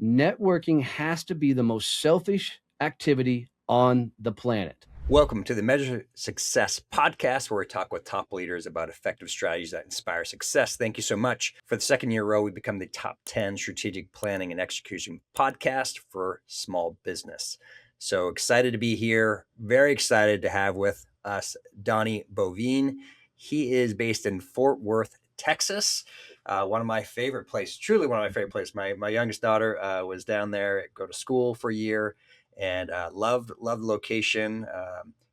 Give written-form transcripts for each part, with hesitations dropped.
Networking has to be the most selfish activity on the planet. Welcome to the Measure Success podcast, where we talk with top leaders about effective strategies that inspire success. Thank you so much. For the second year in a row, we become the top 10 strategic planning and execution podcast for small business. So excited to be here. Very excited to have with us Donnie Boivin. He is based in Fort Worth, Texas. One of my favorite places, truly one of my favorite places. My youngest daughter was down there, go to school for a year, and loved the location.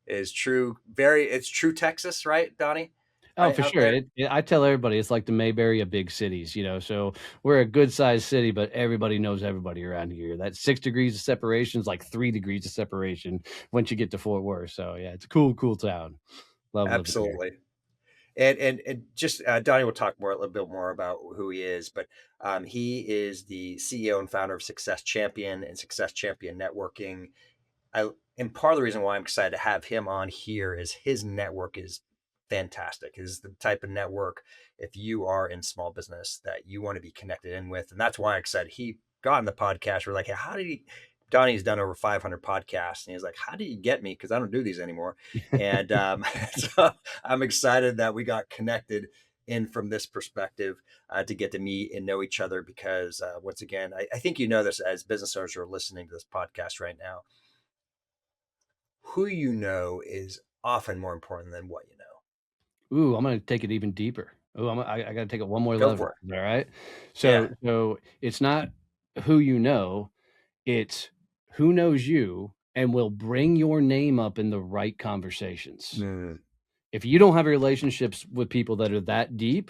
Is true. It's true Texas, right, Donnie? Oh, Right for out sure. there. I tell everybody it's like the Mayberry of big cities, so we're a good sized city, but everybody knows everybody around here. That 6 degrees of separation is like 3 degrees of separation once you get to Fort Worth. So yeah, it's a cool town. Love living here. Absolutely. And just Donnie will talk a little bit more about who he is, but he is the CEO and founder of Success Champion and Success Champion Networking. And part of the reason why I'm excited to have him on here is his network is fantastic. Is the type of network, if you are in small business, that you want to be connected in with, and that's why I'm excited. He got in the podcast. We're like, hey, how did he? Donnie's done over 500 podcasts, and he's like, how did you get me? Because I don't do these anymore. And so I'm excited that we got connected in from this perspective to get to meet and know each other. Because once again, I think you know this as business owners who are listening to this podcast right now. Who you know is often more important than what you know. Ooh, I'm gonna take it even deeper. Oh, I got to take it one more Go for level. it. All right. Yeah. So it's not who you know, it's who knows you and will bring your name up in the right conversations. Mm. If you don't have relationships with people that are that deep,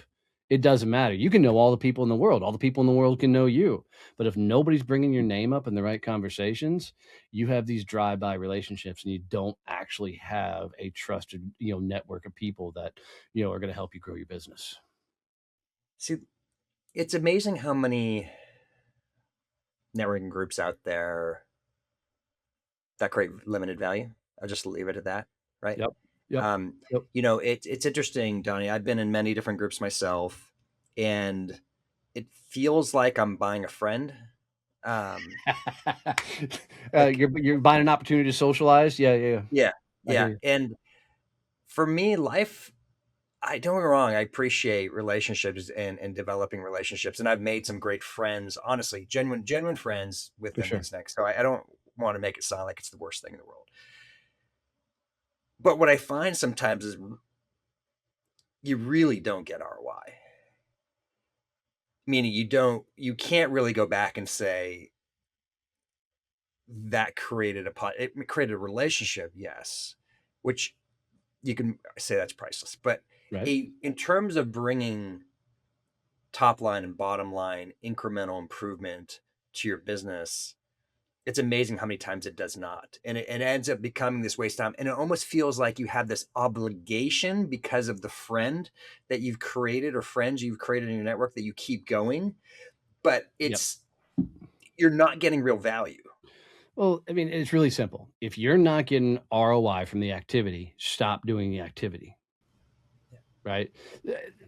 it doesn't matter. You can know all the people in the world. All the people in the world can know you. But if nobody's bringing your name up in the right conversations, you have these drive-by relationships and you don't actually have a trusted, network of people that, are going to help you grow your business. See, it's amazing how many networking groups out there that create limited value. I'll just leave it at that, right? Yep. Yep. Yep. It's interesting, Donnie. I've been in many different groups myself, and it feels like I'm buying a friend. Like, You're buying an opportunity to socialize. Yeah. yeah, I hear yeah. you. And for me, life, I don't get me wrong. I appreciate relationships and developing relationships, and I've made some great friends. Honestly, genuine friends For within sure. these next. So I don't want to make it sound like it's the worst thing in the world. But what I find sometimes is you really don't get ROI. Meaning you can't really go back and say that it created a relationship, yes, which you can say that's priceless. But Right. in terms of bringing top line and bottom line incremental improvement to your business, it's amazing how many times it does not. And it ends up becoming this waste of time. And it almost feels like you have this obligation because of the friend that you've created or friends you've created in your network that you keep going. But Yep. you're not getting real value. Well, I mean, it's really simple. If you're not getting ROI from the activity, stop doing the activity. Right?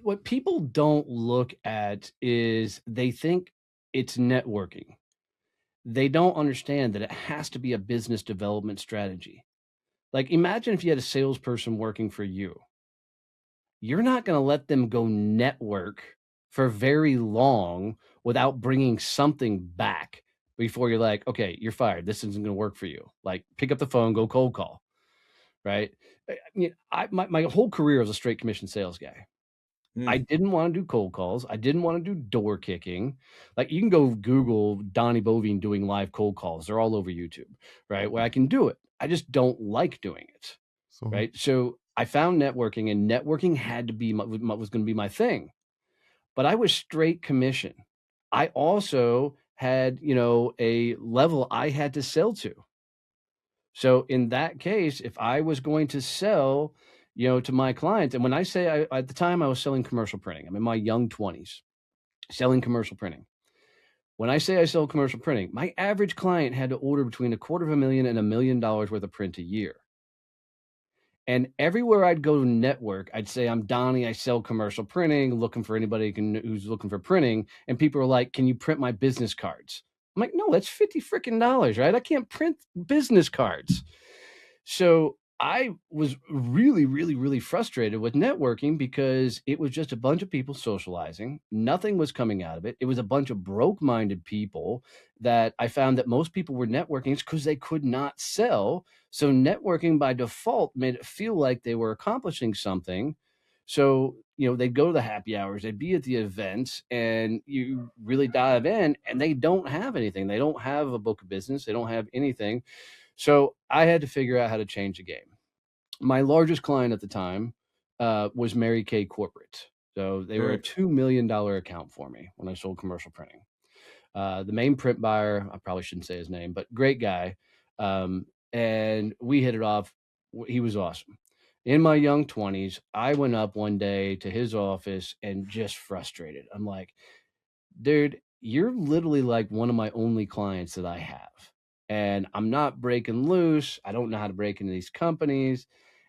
What people don't look at is they think it's networking. They don't understand that it has to be a business development strategy. Like, imagine if you had a salesperson working for you. You're not going to let them go network for very long without bringing something back before you're like, okay, you're fired. This isn't going to work for you. Like, pick up the phone, go cold call. Right? My whole career was a straight commission sales guy. I Mm. didn't wanna do cold calls. I didn't wanna do door kicking. Like, you can go Google Donnie Boivin doing live cold calls. They're all over YouTube, right? Where I can do it. I just don't like doing it, So right? So, I found networking, and networking had to be was gonna be my thing, but I was straight commission. I also had, a level I had to sell to. So in that case, if I was going to sell, to my clients, and when I say at the time I was selling commercial printing, I'm in my young 20s selling commercial printing. When I say I sell commercial printing, my average client had to order between $250,000 and $1 million worth of print a year. And everywhere I'd go to network, I'd say, I'm Donnie, I sell commercial printing, looking for anybody who's looking for printing. And people are like, can you print my business cards? I'm like, no, that's 50 freaking dollars, right? I can't print business cards. So I was really, really, really frustrated with networking because it was just a bunch of people socializing. Nothing was coming out of it. It was a bunch of broke minded people that I found that most people were networking because they could not sell. So networking by default made it feel like they were accomplishing something. So, they'd go to the happy hours, they'd be at the events, and you really dive in, and they don't have anything. They don't have a book of business, they don't have anything. So I had to figure out how to change the game. My largest client at the time was Mary Kay Corporate. So they were a Mm. $2 million account for me when I sold commercial printing. The main print buyer, I probably shouldn't say his name, but great guy. And we hit it off. He was awesome. In my young 20s, I went up one day to his office and just frustrated. I'm like, dude, you're literally like one of my only clients that I have. And I'm not breaking loose. I don't know how to break into these companies.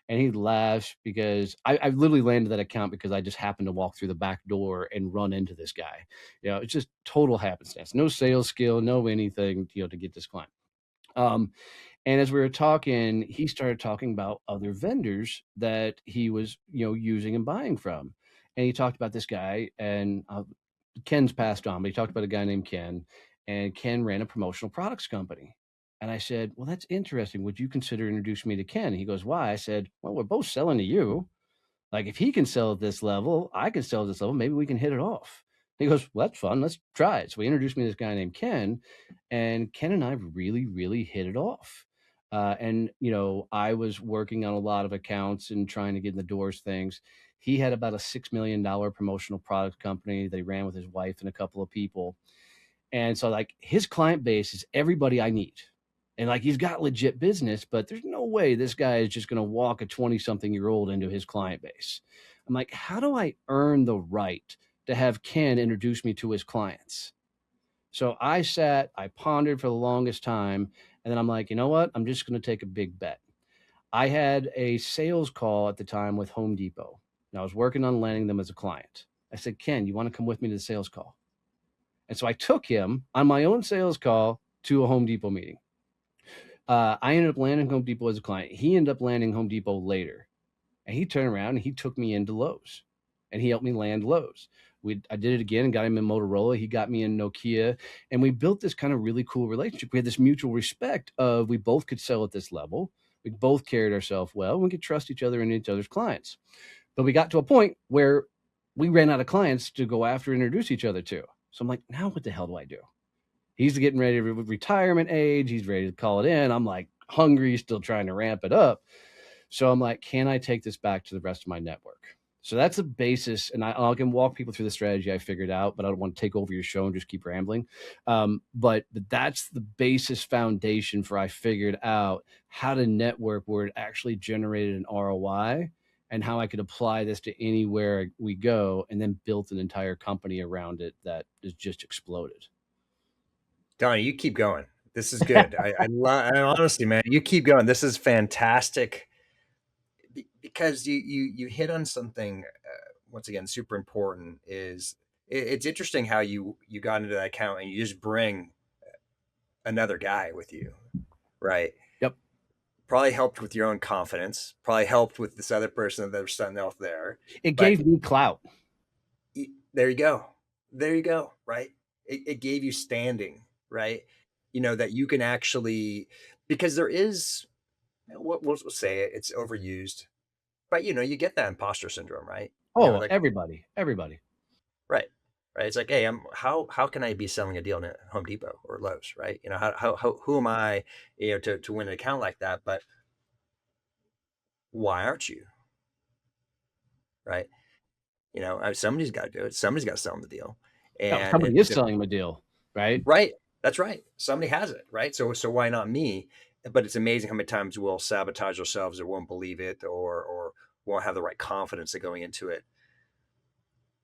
And he laughs because I literally landed that account because I just happened to walk through the back door and run into this guy. It's just total happenstance. No sales skill, no anything, to get this client. Um, and as we were talking, he started talking about other vendors that he was, using and buying from. And he talked about this guy, and Ken's passed on, but he talked about a guy named Ken, and Ken ran a promotional products company. And I said, well, that's interesting. Would you consider introducing me to Ken? He goes, why? I said, well, we're both selling to you. Like, if he can sell at this level, I can sell at this level. Maybe we can hit it off. He goes, well, that's fun. Let's try it. So he introduced me to this guy named Ken, and Ken and I really, really hit it off. And I was working on a lot of accounts and trying to get in the doors things. He had about a $6 million promotional product company that he ran with his wife and a couple of people. And so, like, his client base is everybody I need. And like, he's got legit business, but there's no way this guy is just going to walk a 20-something-year-old into his client base. I'm like, how do I earn the right to have Ken introduce me to his clients? So I pondered for the longest time. And then I'm like, you know what? I'm just going to take a big bet. I had a sales call at the time with Home Depot, and I was working on landing them as a client. I said, Ken, you want to come with me to the sales call? And so I took him on my own sales call to a Home Depot meeting. I ended up landing Home Depot as a client. He ended up landing Home Depot later. And he turned around and he took me into Lowe's and he helped me land Lowe's. I did it again and got him in Motorola. He got me in Nokia, and we built this kind of really cool relationship. We had this mutual respect of we both could sell at this level. We both carried ourselves well. We could trust each other and each other's clients. But we got to a point where we ran out of clients to go after and introduce each other to. So I'm like, now what the hell do I do? He's getting ready to retirement age. He's ready to call it in. I'm like hungry, still trying to ramp it up. So I'm like, can I take this back to the rest of my network? So that's a basis, and I can walk people through the strategy I figured out, but I don't want to take over your show and just keep rambling. But that's the basis foundation for I figured out how to network where it actually generated an ROI and how I could apply this to anywhere we go, and then built an entire company around it that has just exploded. Donnie, you keep going. This is good. I honestly, man, you keep going. This is fantastic because you hit on something once again super important. It's interesting how you got into that account and you just bring another guy with you, right? Yep. Probably helped with your own confidence. Probably helped with this other person that was standing out there. It But gave me clout. there you go. There you go. Right. It gave you standing, right? That you can actually, because there is, we'll say it's overused, but you get that imposter syndrome, right? Oh, Like, everybody. right. Right. It's like, hey, how can I be selling a deal at Home Depot or Lowe's, right? Who am I, to win an account like that? But why aren't you? Right. Somebody's got to do it. Somebody's got to sell them the deal. No, And somebody is selling him a deal, right? right. That's right. Somebody has it, right? So why not me? But it's amazing how many times we'll sabotage ourselves or won't believe it or won't have the right confidence going into it.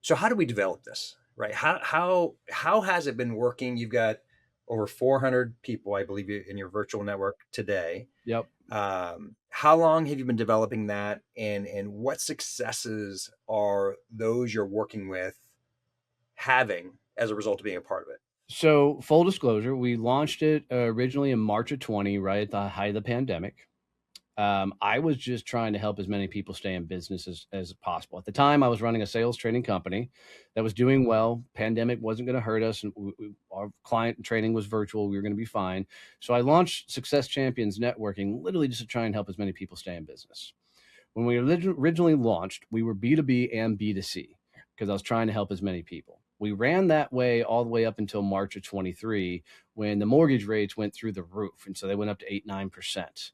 So how do we develop this? Right? How has it been working? You've got over 400 people, I believe, in your virtual network today. Yep. How long have you been developing that, and what successes are those you're working with having as a result of being a part of it? So full disclosure, we launched it originally in March of 20, right at the height of the pandemic. I was just trying to help as many people stay in business as possible. At the time, I was running a sales training company that was doing well. Pandemic wasn't going to hurt us, and our client training was virtual. We were going to be fine. So I launched Success Champions Networking, literally just to try and help as many people stay in business. When we originally launched, we were B2B and B2C because I was trying to help as many people. We ran that way all the way up until March of 23 when the mortgage rates went through the roof. And so they went up to 8-9%.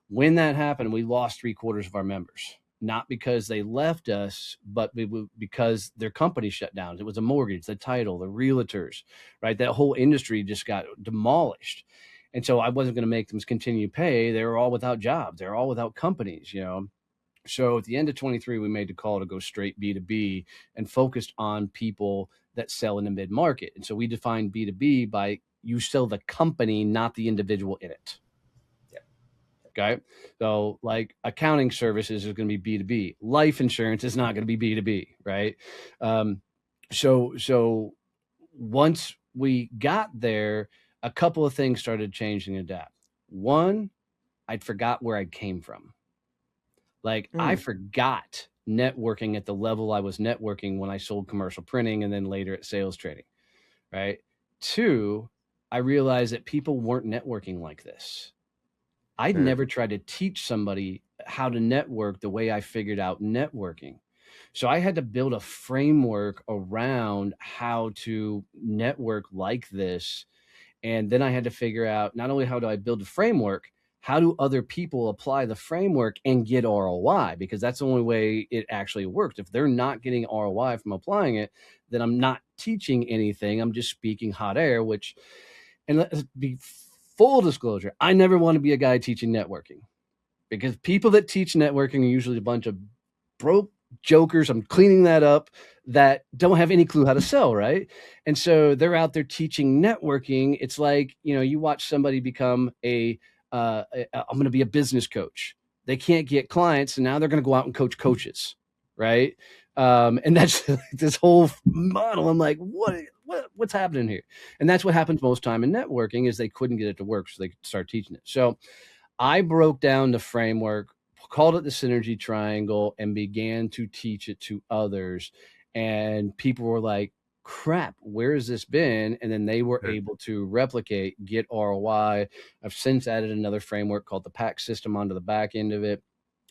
When that happened, we lost 3/4 of our members, not because they left us, but because their company shut down. It was a mortgage, the title, the realtors, right? That whole industry just got demolished. And so I wasn't going to make them continue to pay. They were all without jobs. They were all without companies, you know. So at the end of 23, we made the call to go straight B2B and focused on people that sell in the mid market. And so we defined B2B by you sell the company, not the individual in it. Okay. So like accounting services is going to be B2B. Life insurance is not going to be B2B. Right. So once we got there, a couple of things started changing and adapt. One, I'd forgot where I came from. Like I forgot networking at the level I was networking when I sold commercial printing and then later at sales training. Right. Two, I realized that people weren't networking like this. I'd never tried to teach somebody how to network the way I figured out networking. So I had to build a framework around how to network like this. And then I had to figure out not only how do I build a framework, how do other people apply the framework and get ROI? Because that's the only way it actually works. If they're not getting ROI from applying it, then I'm not teaching anything. I'm just speaking hot air, which, and let's be full disclosure, I never want to be a guy teaching networking because people that teach networking are usually a bunch of broke jokers. I'm cleaning that up that don't have any clue how to sell, right? And so they're out there teaching networking. It's like, you know, you watch somebody become I'm going to be a business coach. They can't get clients, and now they're going to go out and coach coaches, right? And that's this whole model. I'm like, what's happening here? And that's what happens most time in networking is they couldn't get it to work, so they could start teaching it. So I broke down the framework, called it the synergy triangle, and began to teach it to others. And people were like, crap, where has this been? And then they were able to replicate, get ROI. I've since added another framework called the PAC system onto the back end of it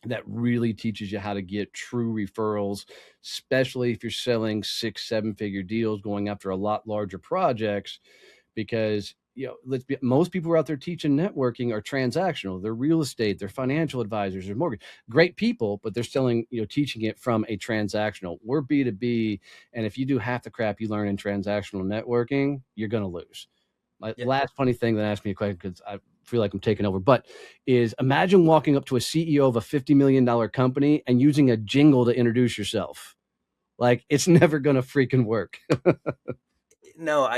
that really teaches you how to get true referrals, especially if you're selling 6-7 figure deals, going after a lot larger projects, because you know, most people who are out there teaching networking are transactional. They're real estate, they're financial advisors, they're mortgage, great people, but they're selling, you know, teaching it from a transactional. We're B2B, and if you do half the crap you learn in transactional networking, you're going to lose. My last funny thing that asked me a question, because I feel like I'm taking over, but is imagine walking up to a CEO of a $50 million company and using a jingle to introduce yourself. Like, it's never going to freaking work. No,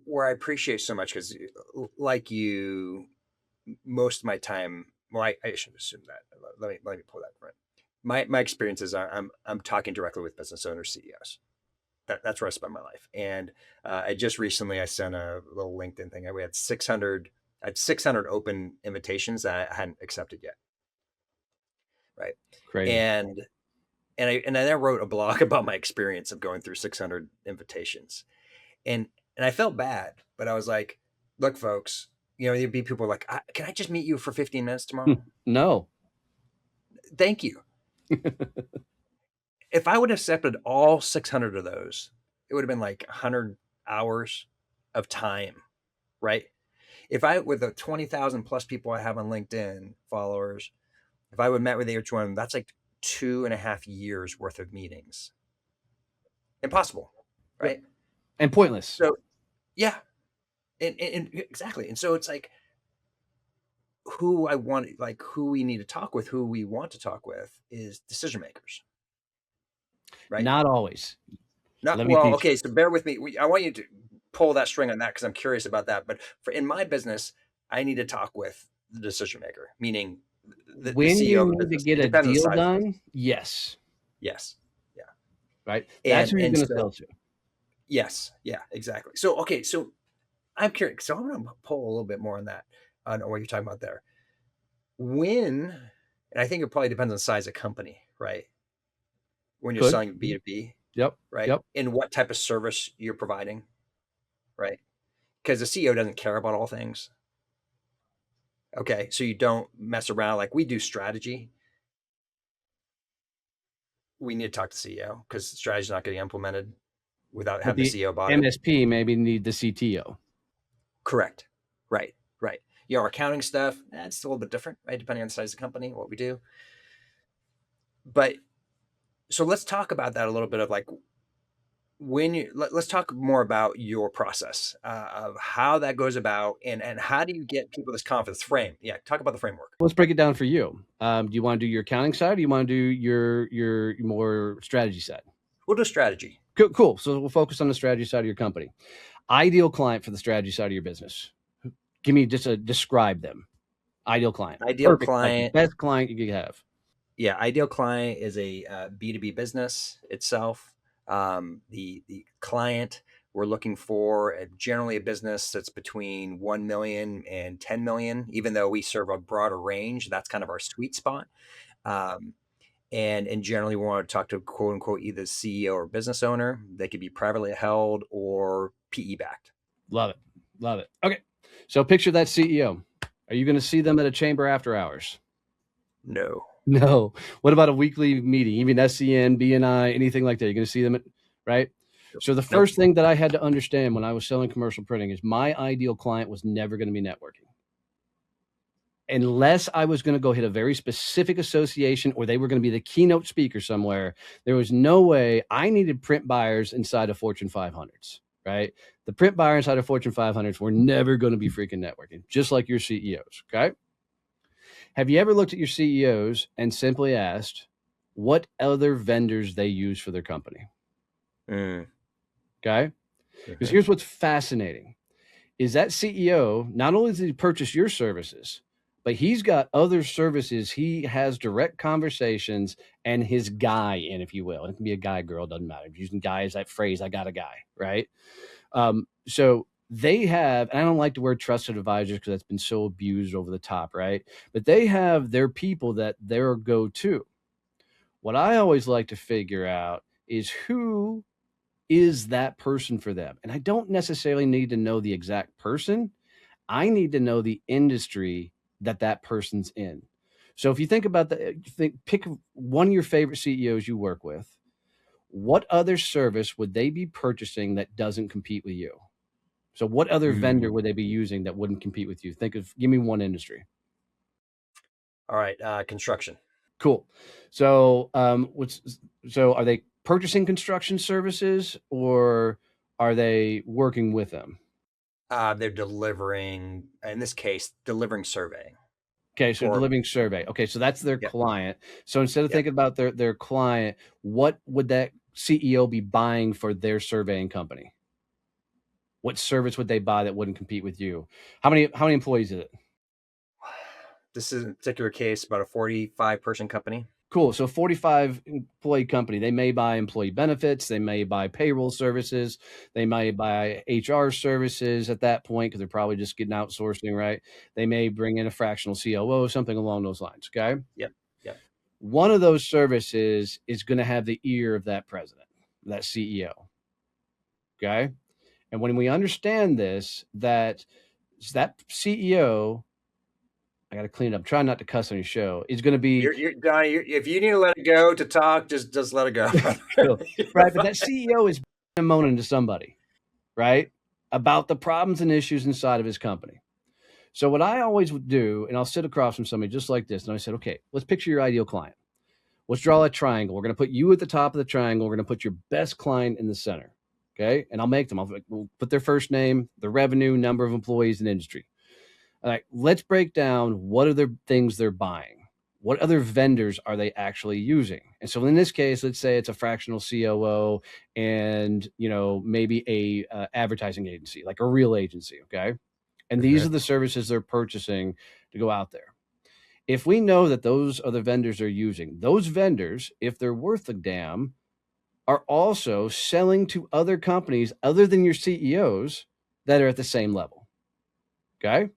where I appreciate so much because, like you, most of my time. Well, I shouldn't assume that. Let me pull that right. My experiences are I'm talking directly with business owners, CEOs. That's where I spend my life. And I just recently I sent a little LinkedIn thing. We had 600. I had 600 open invitations that I hadn't accepted yet. Right. Crazy. And I wrote a blog about my experience of going through 600 invitations. And I felt bad, but I was like, look, folks, you know, there'd be people like, can I just meet you for 15 minutes tomorrow? No. Thank you. If I would have accepted all 600 of those, it would have been like 100 hours of time, right? If I, with the 20,000 plus people I have on LinkedIn followers, if I would have met with each one, that's like 2.5 years worth of meetings. Impossible, right? And pointless. So, yeah. And exactly. And so it's like who we need to talk with, who we want to talk with is decision makers. Right? Not always. Okay. So bear with me. I want you to pull that string on that because I'm curious about that. But in my business, I need to talk with the decision maker, meaning the CEO you need to get a deal done. Yes. Yes. Yeah. Right. That's who you're going to sell to. Yes. Yeah, exactly. So, okay. So I'm curious. So I'm going to pull a little bit more on that, on what you're talking about there. When, and I think it probably depends on the size of company, right? When you're Could. selling B2B, Yep. right? Yep. And what type of service you're providing, right? Because the CEO doesn't care about all things. Okay. So you don't mess around like we do strategy. We need to talk to CEO because strategy is not getting implemented without But having the the CEO about it. MSP maybe need the CTO. Correct. Right. Right. Our accounting stuff, it's a little bit different, right? Depending on the size of the company, what we do. But so let's talk about that a little bit of like let's talk more about your process of how that goes about and how do you get people this confidence frame? Yeah. Talk about the framework. Let's break it down for you. Do you want to do your accounting side? Or do you want to do your more strategy side? We'll do strategy. Cool. Cool. So we'll focus on the strategy side of your company. Ideal client for the strategy side of your business. Give me just describe them. Ideal client. Ideal Perfect. Like the client. best client you could have. Yeah. Ideal client is a B2B business itself. The client we're looking for generally a business that's between 1 million and 10 million, even though we serve a broader range. That's kind of our sweet spot. Um, and generally, we want to talk to quote unquote either CEO or business owner. They could be privately held or PE backed. Love it. Love it. Okay. So picture that CEO. Are you going to see them at a chamber after hours? No. No. What about a weekly meeting, even SCN, BNI, anything like that? You're going to see them, right? So the Nope. first thing that I had to understand when I was selling commercial printing is my ideal client was never going to be networking. Unless I was going to go hit a very specific association or they were going to be the keynote speaker somewhere, there was no way. I needed print buyers inside of Fortune 500s, right? The print buyers inside of Fortune 500s were never going to be freaking networking, just like your CEOs, okay? Have you ever looked at your CEOs and simply asked what other vendors they use for their company? Mm. Okay? Because Mm-hmm. here's what's fascinating is that CEO, not only does he purchase your services, but he's got other services. He has direct conversations and his guy in, if you will. It can be a guy, girl, doesn't matter. If you're using guy as that phrase, I got a guy, right? So they have, and I don't like the word trusted advisors because that's been so abused over the top, right? But they have their people that they're go to. What I always like to figure out is who is that person for them. And I don't necessarily need to know the exact person. I need to know the industry that that person's in. So if you think about pick one of your favorite CEOs you work with. What other service would they be purchasing that doesn't compete with you? So what other vendor Mm. would they be using that wouldn't compete with you? Give me one industry. All right. Construction. Cool. So are they purchasing construction services or are they working with them? They're delivering, in this case, delivering surveying Okay, so for. delivering survey. Okay, so that's their Yep. client. So instead of Yep. thinking about their client, what would that CEO be buying for their surveying company? What service would they buy that wouldn't compete with you? How many employees is it? This is in a particular case about a 45-person company. Cool. So 45 employee company, they may buy employee benefits, they may buy payroll services, they may buy HR services at that point because they're probably just getting outsourcing, right? They may bring in a fractional COO, something along those lines. Okay. Yep. Yep. One of those services is going to have the ear of that president, that CEO. Okay. And when we understand this, that CEO, I got to clean it up. Try not to cuss on your show. Is going to be You're Donnie. If you need to let it go to talk, just let it go, brother. cool. Right. But that CEO is moaning to somebody, right, about the problems and issues inside of his company. So what I always would do, and I'll sit across from somebody just like this, and I said, okay, let's picture your ideal client. Let's draw a triangle. We're going to put you at the top of the triangle. We're going to put your best client in the center. Okay. And we'll put their first name, the revenue, number of employees, and industry. All right. Let's break down what other things they're buying. What other vendors are they actually using? And so in this case, let's say it's a fractional COO and, maybe a advertising agency, like a real agency. Okay. And these Mhm. are the services they're purchasing to go out there. If we know that those are the vendors they're using, those vendors, if they're worth a damn, are also selling to other companies other than your CEOs that are at the same level. Okay.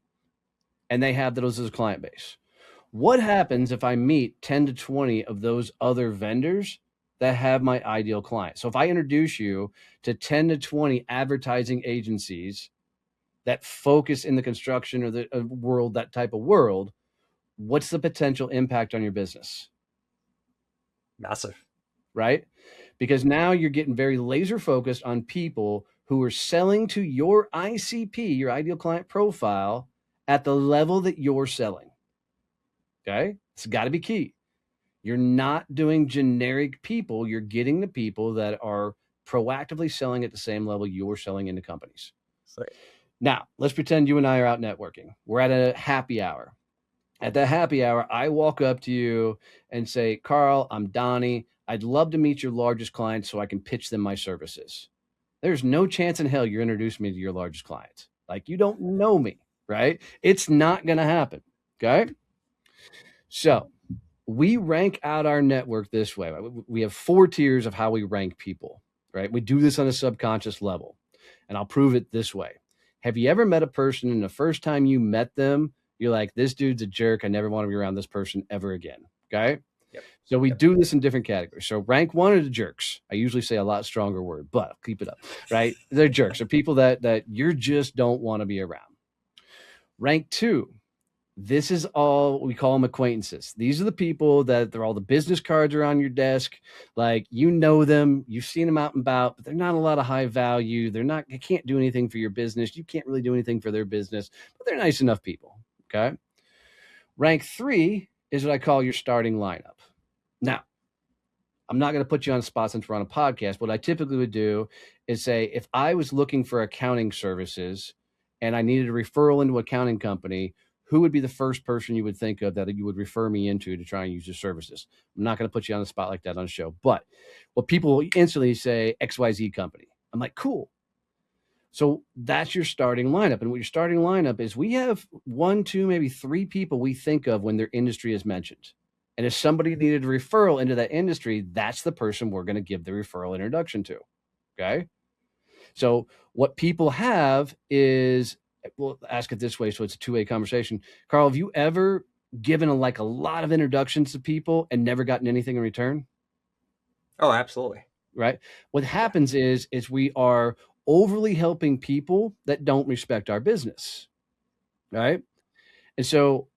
And they have those as a client base. What happens if I meet 10 to 20 of those other vendors that have my ideal client? So if I introduce you to 10 to 20 advertising agencies that focus in the construction or the world, that type of world, what's the potential impact on your business? Massive. Right? Because now you're getting very laser focused on people who are selling to your ICP, your ideal client profile, at the level that you're selling. Okay? It's got to be key. You're not doing generic people. You're getting the people that are proactively selling at the same level you're selling into companies. Right. Now, let's pretend you and I are out networking. We're at a happy hour. At that happy hour, I walk up to you and say, Carl, I'm Donnie. I'd love to meet your largest client so I can pitch them my services. There's no chance in hell you're introducing me to your largest client. Like, you don't know me, right? It's not going to happen. Okay. So we rank out our network this way. We have 4 tiers of how we rank people, right? We do this on a subconscious level, and I'll prove it this way. Have you ever met a person and the first time you met them, you're like, this dude's a jerk. I never want to be around this person ever again. Okay. Yep. So we do this in different categories. So rank 1 are the jerks. I usually say a lot stronger word, but I'll keep it up, right? They're jerks. They're people that you just don't want to be around. Rank 2, this is all, we call them acquaintances. These are the people that they're all the business cards are on your desk. Like, you know them, you've seen them out and about, but they're not a lot of high value. They can't do anything for your business. You can't really do anything for their business, but they're nice enough people. Okay. Rank 3 is what I call your starting lineup. Now, I'm not going to put you on the spot since we're on a podcast. What I typically would do is say, if I was looking for accounting services and I needed a referral into an accounting company, who would be the first person you would think of that you would refer me into to try and use your services? I'm not going to put you on the spot like that on the show, but what people instantly say, XYZ company. I'm like, cool. So that's your starting lineup. And what your starting lineup is, we have 1, 2, maybe 3 people we think of when their industry is mentioned. And if somebody needed a referral into that industry, that's the person we're going to give the referral introduction to. Okay. So what people have is, we'll ask it this way, so it's a 2-way conversation. Carl, have you ever given a lot of introductions to people and never gotten anything in return? Oh, absolutely. Right. What happens is we are overly helping people that don't respect our business. Right. And so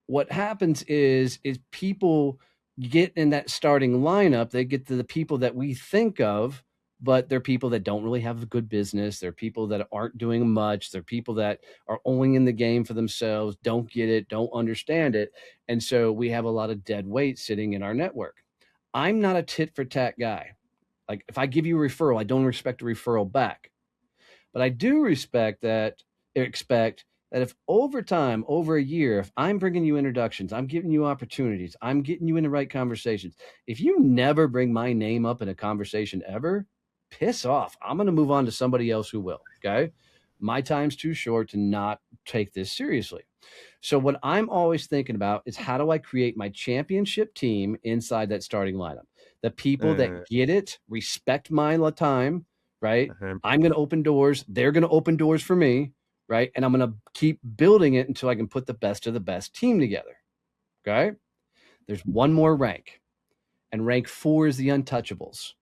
what happens is people get in that starting lineup. They get to the people that we think of, but they're people that don't really have a good business. They're people that aren't doing much. They're people that are only in the game for themselves, don't get it, don't understand it. And so we have a lot of dead weight sitting in our network. I'm not a tit for tat guy. Like, if I give you a referral, I don't expect a referral back. But I do expect that if over time, over a year, if I'm bringing you introductions, I'm giving you opportunities, I'm getting you in the right conversations, if you never bring my name up in a conversation ever, piss off. I'm going to move on to somebody else who will. Okay. My time's too short to not take this seriously. So what I'm always thinking about is, how do I create my championship team inside that starting lineup? The people that get it, respect my time, right? I'm going to open doors. They're going to open doors for me, right? And I'm going to keep building it until I can put the best of the best team together. Okay. There's one more rank, and rank 4 is the untouchables.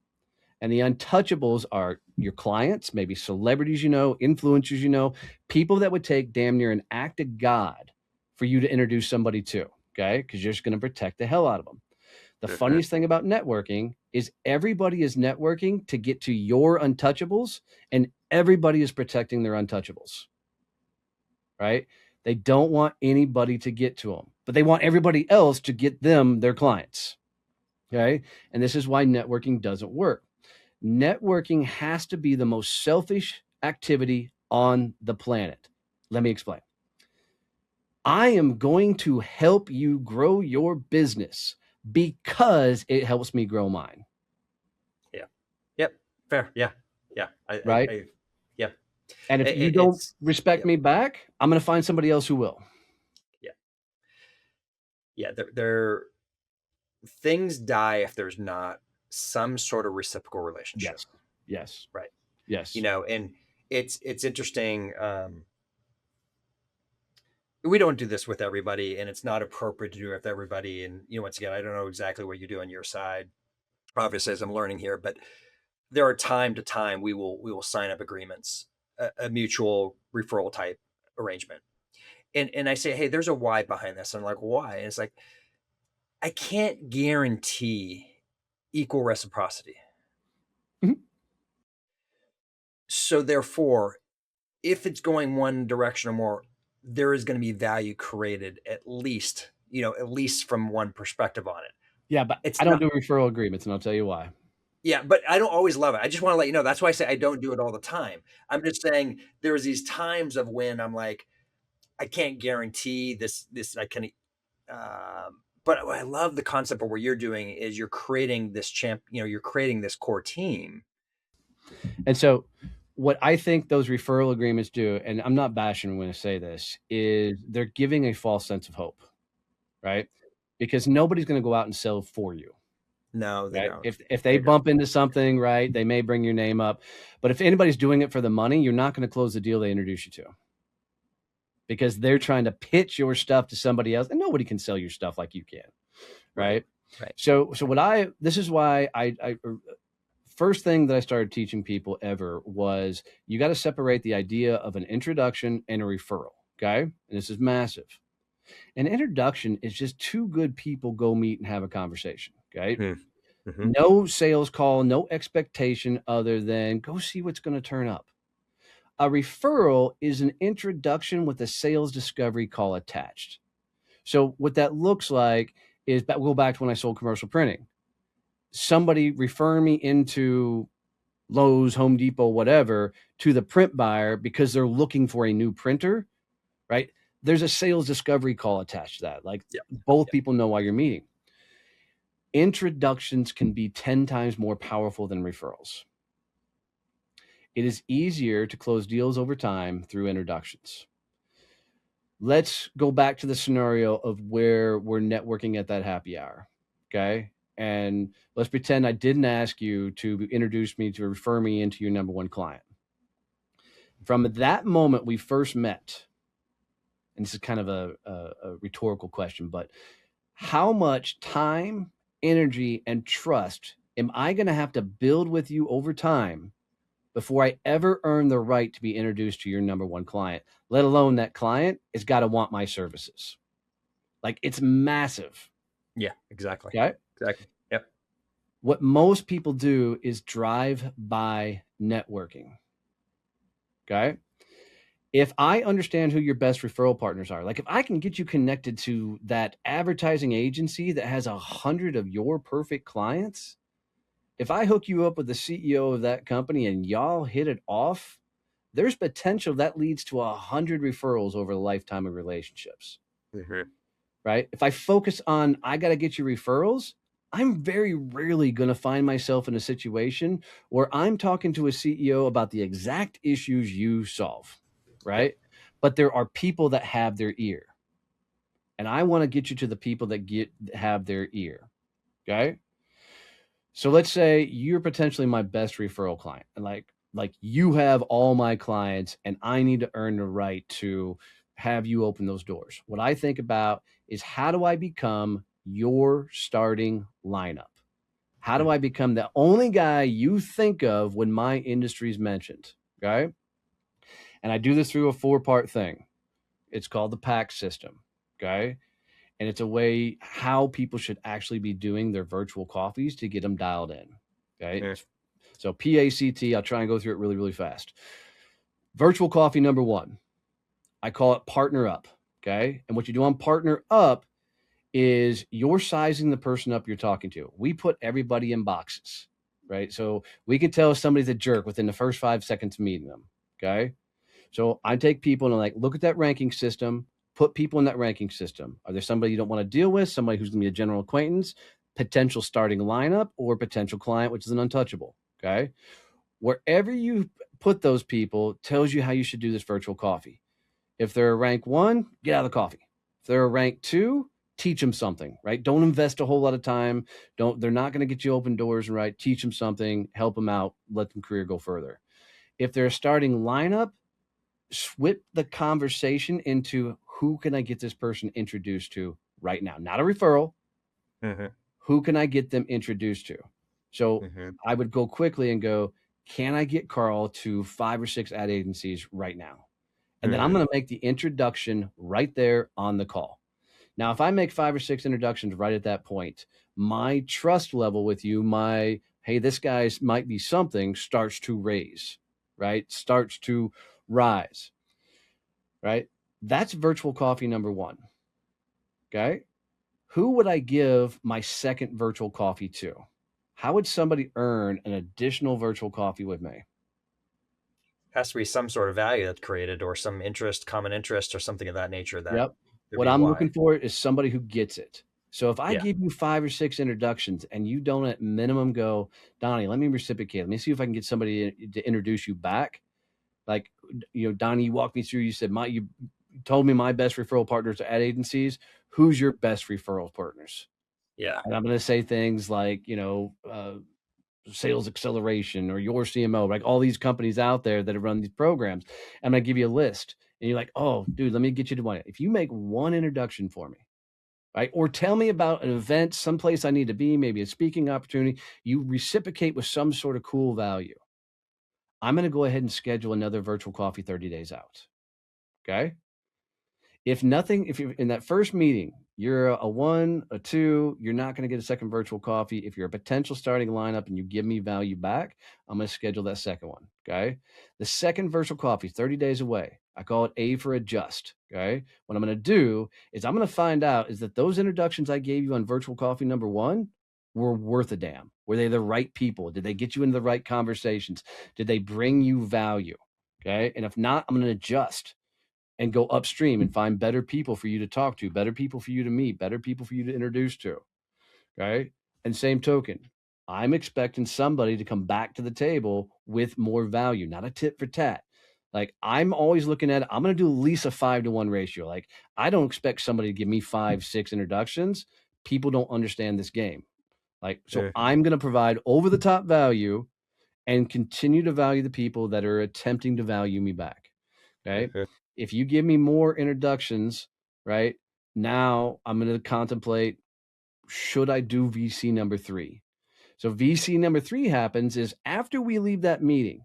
And the untouchables are your clients, maybe celebrities, influencers, people that would take damn near an act of God for you to introduce somebody to. Okay. Because you're just going to protect the hell out of them. The funniest thing about networking is everybody is networking to get to your untouchables, and everybody is protecting their untouchables. Right? They don't want anybody to get to them, but they want everybody else to get them their clients. Okay. And this is why networking doesn't work. Networking has to be the most selfish activity on the planet. Let me explain. I am going to help you grow your business because it helps me grow mine. Yeah. Yep. Fair. Yeah. Yeah. Right. Yeah. And if you don't respect me back, I'm going to find somebody else who will. Yeah. Yeah. Things die if there's not some sort of reciprocal relationship, Yes. Yes. right? Yes. And it's interesting. We don't do this with everybody, and it's not appropriate to do it with everybody. And once again, I don't know exactly what you do on your side, obviously, as I'm learning here, but there are time to time we will sign up agreements, a mutual referral type arrangement. And I say, hey, there's a why behind this. I'm like, why? And it's like, I can't guarantee equal reciprocity. Mhm. So therefore, if it's going one direction or more, there is going to be value created at least from one perspective on it. Yeah, but I It's don't not, do referral agreements, and I'll tell you why. yeah, but I don't always love it. I just want to let you know. That's why I say I don't do it all the time. I'm just saying there's these times of when I'm like, I can't guarantee this I can. But what I love the concept of what you're doing is you're creating this you're creating this core team. And so what I think those referral agreements do, and I'm not bashing when I say this, is they're giving a false sense of hope, right? Because nobody's going to go out and sell for you, No, they right? don't. If they They don't. bump into something, right, they may bring your name up. But if anybody's doing it for the money, you're not going to close the deal they introduce you to, because they're trying to pitch your stuff to somebody else, and nobody can sell your stuff like you can, Right. right? Right. So this is why I first thing that I started teaching people ever was you got to separate the idea of an introduction and a referral. Okay. And this is massive. An introduction is just two good people go meet and have a conversation. Okay. Mm-hmm. No sales call, no expectation other than go see what's going to turn up. A referral is an introduction with a sales discovery call attached. So what that looks like is we'll go back to when I sold commercial printing. Somebody refer me into Lowe's, Home Depot, whatever, to the print buyer because they're looking for a new printer, right? There's a sales discovery call attached to that. Like Yeah. both Yeah. people know why you're meeting. Introductions can be 10 times more powerful than referrals. It is easier to close deals over time through introductions. Let's go back to the scenario of where we're networking at that happy hour. Okay. And let's pretend I didn't ask you to introduce me, to refer me into your number one client. From that moment we first met, and this is kind of a rhetorical question, but how much time, energy, and trust am I going to have to build with you over time before I ever earn the right to be introduced to your number one client, let alone that client has got to want my services? Like, it's massive. Yeah. Exactly. Okay. Exactly. Yep. What most people do is drive by networking. Okay. If I understand who your best referral partners are, like if I can get you connected to that advertising agency that has 100 of your perfect clients, if I hook you up with the CEO of that company and y'all hit it off, there's potential that leads to 100 referrals over the lifetime of relationships, Mm-hmm. right? If I focus on, I got to get you referrals, I'm very rarely going to find myself in a situation where I'm talking to a CEO about the exact issues you solve, Yep. right? But there are people that have their ear, and I want to get you to the people that have their ear. Okay. So let's say you're potentially my best referral client, and like you have all my clients, and I need to earn the right to have you open those doors. What I think about is, how do I become your starting lineup? How do I become the only guy you think of when my industry is mentioned? Okay. And I do this through a 4-part thing. It's called the PAC system. Okay. And it's a way how people should actually be doing their virtual coffees to get them dialed in. Okay. Mm. So PACT, I'll try and go through it really, really fast. Virtual coffee number 1, I call it partner up. Okay. And what you do on partner up is you're sizing the person up you're talking to. We put everybody in boxes, right? So we can tell if somebody's a jerk within the first 5 seconds of meeting them. Okay. So I take people and I'm like, look at that ranking system, put people in that ranking system. Are there somebody you don't want to deal with, somebody who's going to be a general acquaintance, potential starting lineup, or potential client, which is an untouchable? Okay. Wherever you put those people tells you how you should do this virtual coffee. If they're a rank 1, get out of the coffee. If they're a rank 2, teach them something, right? Don't invest a whole lot of time. They're not going to get you open doors, right? Teach them something, help them out, let them career go further. If they're a starting lineup, swip the conversation into who can I get this person introduced to right now? Not a referral. Mm-hmm. Who can I get them introduced to? So Mm-hmm. I would go quickly and go, can I get Carl to 5 or 6 ad agencies right now? And then I'm Mm-hmm. going to make the introduction right there on the call. Now, if I make 5 or 6 introductions right at that point, my trust level with you, hey, this guy might be something, starts to raise, right? Starts to rise, right? That's virtual coffee number one. Okay. Who would I give my second virtual coffee to? How would somebody earn an additional virtual coffee with me? Has to be some sort of value that's created, or some interest, common interest, or something of that nature. That Yep. would What be I'm why. looking for is somebody who gets it. So if I Yeah. give you 5 or 6 introductions and you don't at minimum go, Donnie, let me reciprocate. Let me see if I can get somebody to introduce you back. Like, Donnie, you walked me through, you said, you told me my best referral partners are ad agencies. Who's your best referral partners? Yeah. And I'm going to say things like, sales acceleration or your CMO, like all these companies out there that have run these programs. I'm going to give you a list and you're like, oh, dude, let me get you to one. If you make one introduction for me, right? Or tell me about an event, someplace I need to be, maybe a speaking opportunity, you reciprocate with some sort of cool value. I'm going to go ahead and schedule another virtual coffee 30 days out. Okay. If you're in that first meeting, you're a 1, a 2, you're not going to get a second virtual coffee. If you're a potential starting lineup and you give me value back, I'm going to schedule that second one. Okay. The second virtual coffee, 30 days away. I call it A for adjust. Okay. What I'm going to do is I'm going to find out is that those introductions I gave you on virtual coffee number 1 were worth a damn. Were they the right people? Did they get you into the right conversations? Did they bring you value? Okay. And if not, I'm going to adjust and go upstream and find better people for you to talk to, better people for you to meet, better people for you to introduce to. Okay. And same token, I'm expecting somebody to come back to the table with more value, not a tit for tat. Like I'm always looking at it, I'm going to do at least a 5-to-1 ratio. Like I don't expect somebody to give me 5, 6 introductions. People don't understand this game. Like, so Mm-hmm. I'm going to provide over the top value and continue to value the people that are attempting to value me back. Okay. Mm-hmm. If you give me more introductions, right now, I'm going to contemplate, should I do VC number 3? So VC number 3 happens is after we leave that meeting.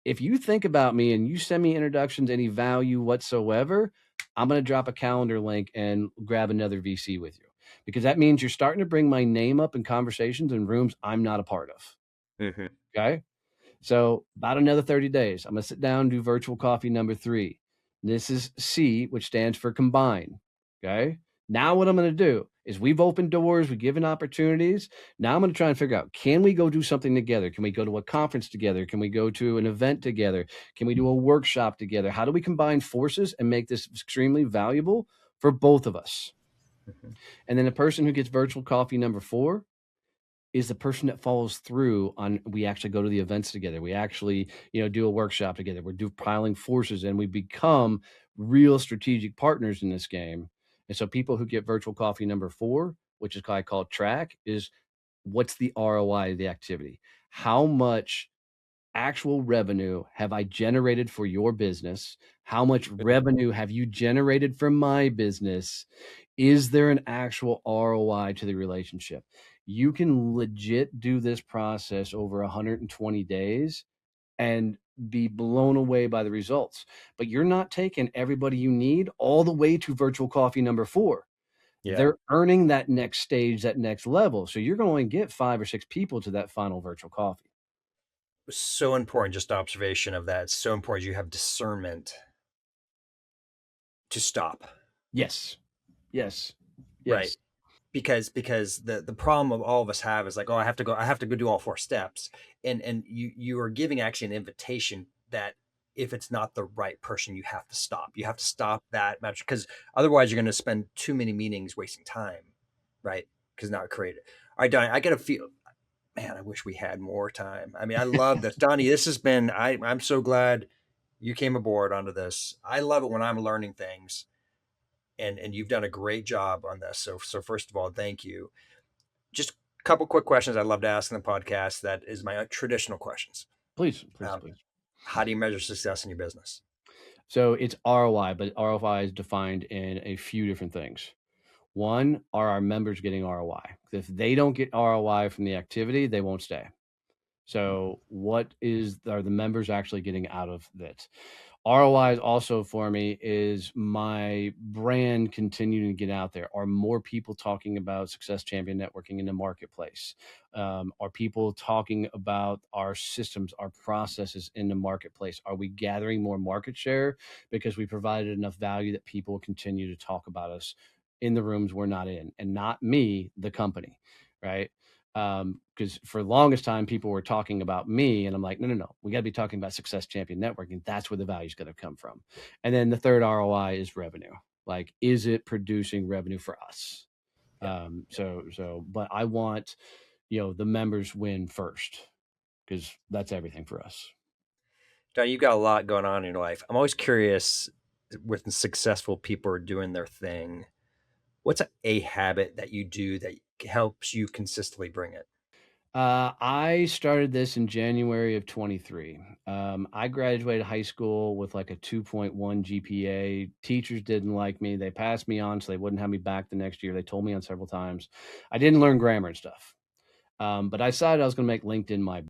If you think about me and you send me introductions, any value whatsoever, I'm going to drop a calendar link and grab another VC with you because that means you're starting to bring my name up in conversations and rooms I'm not a part of. Mm-hmm. Okay. So about another 30 days, I'm going to sit down and do virtual coffee number 3. This is C, which stands for combine. Okay. Now what I'm going to do is we've opened doors, we've given opportunities. Now I'm going to try and figure out, can we go do something together? Can we go to a conference together? Can we go to an event together? Can we do a workshop together? How do we combine forces and make this extremely valuable for both of us? Mm-hmm. And then the person who gets virtual coffee number 4 is the person that follows through on, we actually go to the events together. We actually, do a workshop together. We're piling forces and we become real strategic partners in this game. And so people who get virtual coffee number 4, which is I call track, is what's the ROI of the activity? How much actual revenue have I generated for your business? How much revenue have you generated from my business? Is there an actual ROI to the relationship? You can legit do this process over 120 days and be blown away by the results. But you're not taking everybody you need all the way to virtual coffee number 4. Yeah. They're earning that next stage, that next level. So you're going to get 5 or 6 people to that final virtual coffee. So important. Just observation of that. It's so important. You have discernment to stop. Yes. Yes. Right. Yes. Because the problem of all of us have is like, oh, I have to go do all 4 steps. And you are giving actually an invitation that if it's not the right person, you have to stop. You have to stop that match, because otherwise you're going to spend too many meetings wasting time. Right. Because not creative. All right, Donnie, I gotta feel, man, I wish we had more time. I mean, I love this. Donnie, this has been, I'm so glad you came aboard onto this. I love it when I'm learning things and you've done a great job on this. So first of all, thank you. Just a couple quick questions I'd love to ask in the podcast. That is my traditional questions. Please, please, Um, please. how do you measure success in your business? So it's ROI, but ROI is defined in a few different things. One, are our members getting ROI? If they don't get ROI from the activity, they won't stay. So what are the members actually getting out of it? ROI is also for me is my brand continuing to get out there. Are more people talking about Success Champion Networking in the marketplace? Are people talking about our systems, our processes in the marketplace? Are we gathering more market share because we provided enough value that people continue to talk about us in the rooms we're not in, and not me, the company, right? Because for the longest time, people were talking about me, and I'm like, no, no, no, we got to be talking about Success Champion Networking. That's where the value is going to come from. And then the third ROI is revenue. Like, is it producing revenue for us? Yeah. But I want, the members win first because that's everything for us. Don, you've got a lot going on in your life. I'm always curious when successful people are doing their thing. What's a habit that you do that helps you consistently bring it? I started this in January of 23. I graduated high school with like a 2.1 GPA. Teachers didn't like me. They passed me on so they wouldn't have me back the next year. They told me on several times. I didn't learn grammar and stuff. But I decided I was going to make LinkedIn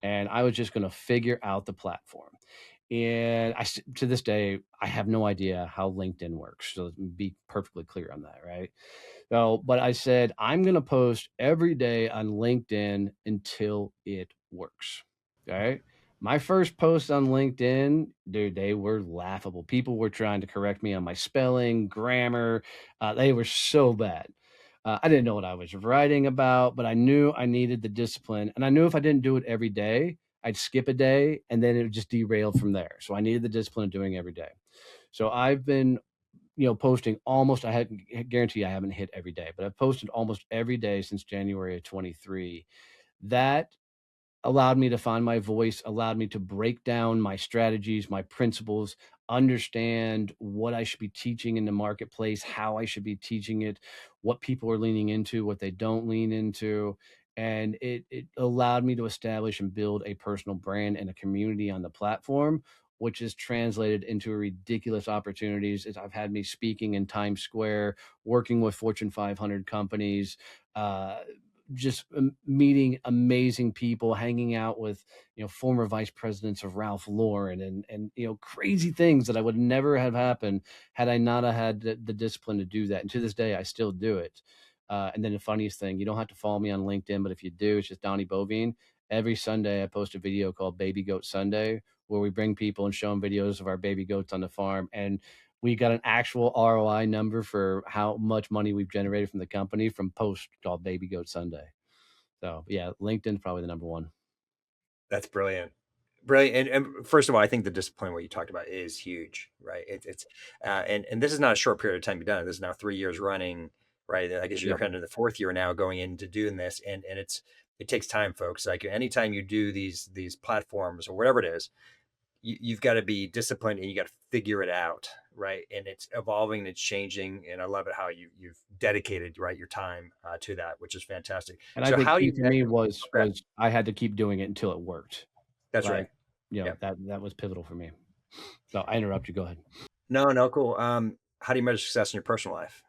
and I was just going to figure out the platform. And to this day, I have no idea how LinkedIn works. So let's be perfectly clear on that, right? So, but I said, I'm going to post every day on LinkedIn until it works. All right. My first post on LinkedIn, dude, they were laughable. People were trying to correct me on my spelling, grammar. They were so bad. I didn't know what I was writing about, but I knew I needed the discipline. And I knew if I didn't do it every day, I'd skip a day and then it would just derail from there. So I needed the discipline of doing every day. So I've been posting almost, guarantee I haven't hit every day, but I've posted almost every day since January of 23. That allowed me to find my voice, allowed me to break down my strategies, my principles, understand what I should be teaching in the marketplace, how I should be teaching it, what people are leaning into, what they don't lean into. And it allowed me to establish and build a personal brand and a community on the platform, which is translated into ridiculous opportunities. I've had me speaking in Times Square, working with Fortune 500 companies, just meeting amazing people, hanging out with former vice presidents of Ralph Lauren, and crazy things that I would never have happened had I not have had the discipline to do that. And to this day, I still do it. And then the funniest thing, you don't have to follow me on LinkedIn, but if you do, it's just Donnie Boivin. Every Sunday, I post a video called Baby Goat Sunday, where we bring people and show them videos of our baby goats on the farm. And we got an actual ROI number for how much money we've generated from the company from post called Baby Goat Sunday. So yeah, LinkedIn's probably the number one. That's brilliant. Brilliant. And first of all, I think the discipline what you talked about is huge, right? It's and this is not a short period of time you've done it. This is now 3 years running, right? I guess you're Yep. kind of the fourth year now going into doing this, and it takes time, folks. Like anytime you do these platforms or whatever it is, you've got to be disciplined and you got to figure it out, right? And it's evolving and it's changing, and I love it how you've dedicated right your time to that, which is fantastic. And I So think how do key you for me measure? Okay, was I had to keep doing it until it worked. that's Like, right. Yeah. that was pivotal for me. So I interrupt you. Go ahead. No, no, cool. How do you measure success in your personal life?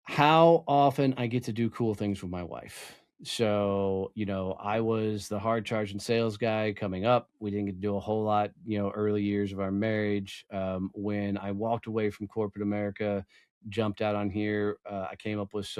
How often I get to do cool things with my wife. So, I was the hard charging sales guy coming up. We didn't get to do a whole lot, early years of our marriage. When I walked away from corporate America, jumped out on here, I came up with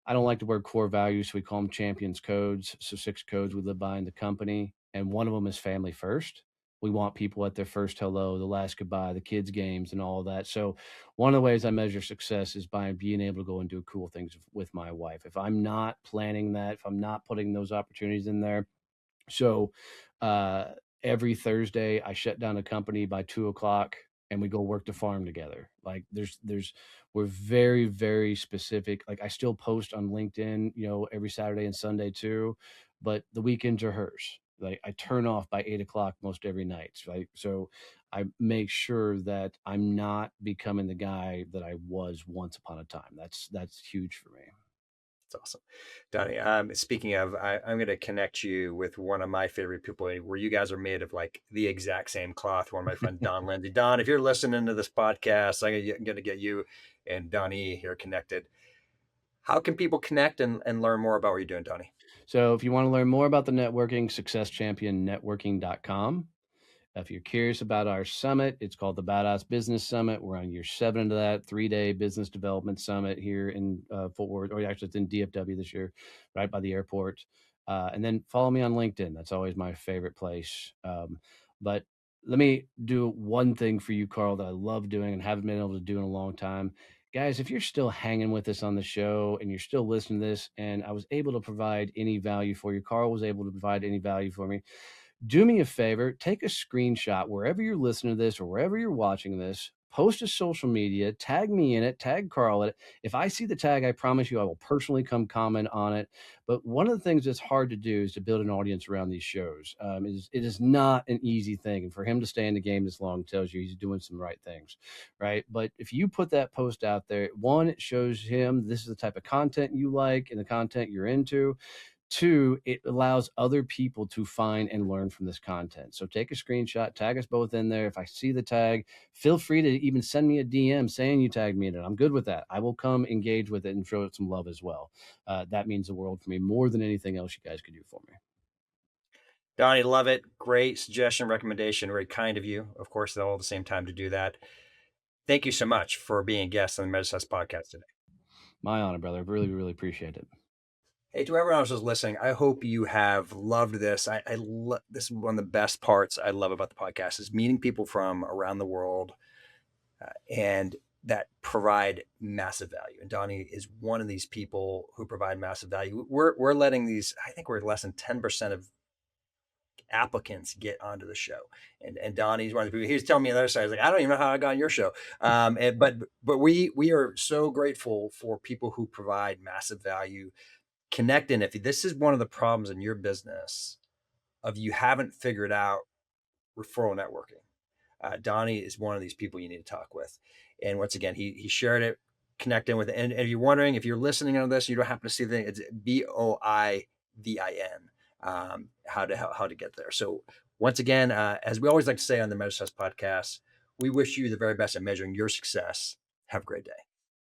I don't like the word core values, so we call them champions codes. So 6 codes we live by in the company, and one of them is family first. We want people at their first hello, the last goodbye, the kids' games, and all of that. So one of the ways I measure success is by being able to go and do cool things with my wife. If I'm not planning that, if I'm not putting those opportunities in there, so uh, every Thursday, I shut down a company by 2 o'clock, and we go work the farm together. Like we're very, very specific. Like I still post on LinkedIn, every Saturday and Sunday too, but the weekends are hers. Like I turn off by 8 o'clock most every night. Right. So I make sure that I'm not becoming the guy that I was once upon a time. That's huge for me. It's awesome. Donnie, speaking of, I'm going to connect you with one of my favorite people where you guys are made of like the exact same cloth. One of my friends, Don Lindsay. Don, if you're listening to this podcast, I'm going to get you and Donnie here connected. How can people connect and learn more about what you're doing, Donnie? So if you want to learn more about the networking, successchampionnetworking.com. If you're curious about our summit, it's called the Badass Business Summit. We're on year 7 into that 3-day business development summit here in Fort Worth, or actually it's in DFW this year, right by the airport. And then follow me on LinkedIn. That's always my favorite place. But let me do one thing for you, Carl, that I love doing and haven't been able to do in a long time. Guys, if you're still hanging with us on the show and you're still listening to this, and I was able to provide any value for you, Carl was able to provide any value for me, do me a favor, take a screenshot wherever you're listening to this or wherever you're watching this, post to social media, tag me in it, tag Carl in it. If I see the tag, I promise you I will personally come comment on it. But one of the things that's hard to do is to build an audience around these shows. It is not an easy thing. And for him to stay in the game this long tells you he's doing some right things, right? But if you put that post out there, one, it shows him this is the type of content you like and the content you're into. Two, it allows other people to find and learn from this content. So take a screenshot, tag us both in there. If I see the tag, feel free to even send me a DM saying you tagged me in it. I'm good with that. I will come engage with it and show it some love as well. That means the world for me more than anything else you guys could do for me. Donnie, love it. Great suggestion, recommendation. Very kind of you. Of course, all at the same time to do that. Thank you so much for being a guest on the Medicine podcast today. My honor, brother. I really, really appreciate it. Hey, to everyone else who's listening, I hope you have loved this. This is one of the best parts I love about the podcast is meeting people from around the world and that provide massive value. And Donnie is one of these people who provide massive value. We're letting these. I think we're less than 10% of applicants get onto the show. And Donnie's one of the people. He was telling me on the other side, he's like, I don't even know how I got on your show. But we are so grateful for people who provide massive value. Connecting. If this is one of the problems in your business of you haven't figured out referral networking, Donnie is one of these people you need to talk with. And once again, he shared it, connecting with it. And if you're wondering, if you're listening on this, you don't happen to see the thing, it's Boivin, how to get there. So once again, as we always like to say on the Measure Success podcast, we wish you the very best at measuring your success. Have a great day.